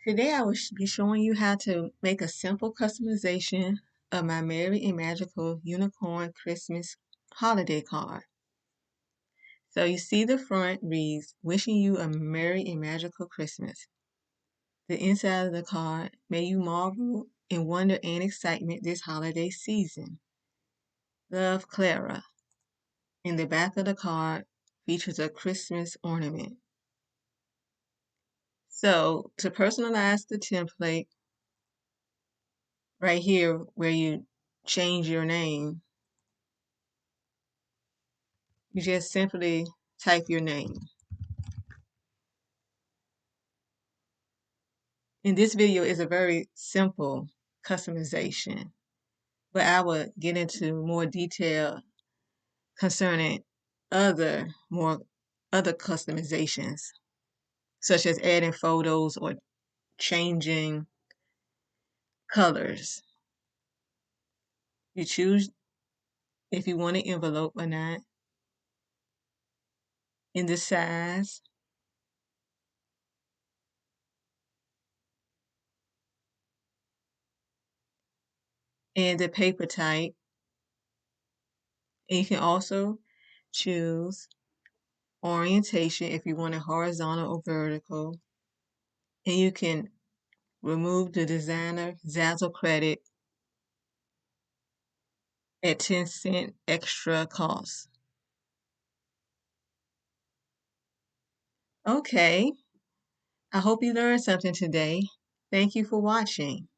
Today I will be showing you how to make a simple customization of my Merry and Magical Unicorn Christmas holiday card. So you see the front reads, wishing you a Merry and Magical Christmas. The inside of the card, may you marvel in wonder and excitement this holiday season. Love, Clara. In the back of the card features a Christmas ornament. So to personalize the template, right here where you change your name, you just simply type your name. And this video is a very simple customization, but I will get into more detail concerning other customizations, such as adding photos or changing colors. You choose if you want an envelope or not, in the size, and the paper type. And you can also choose orientation if you want it horizontal or vertical. And you can remove the designer Zazzle credit at 10-cent extra cost. Okay, I hope you learned something today. Thank you for watching.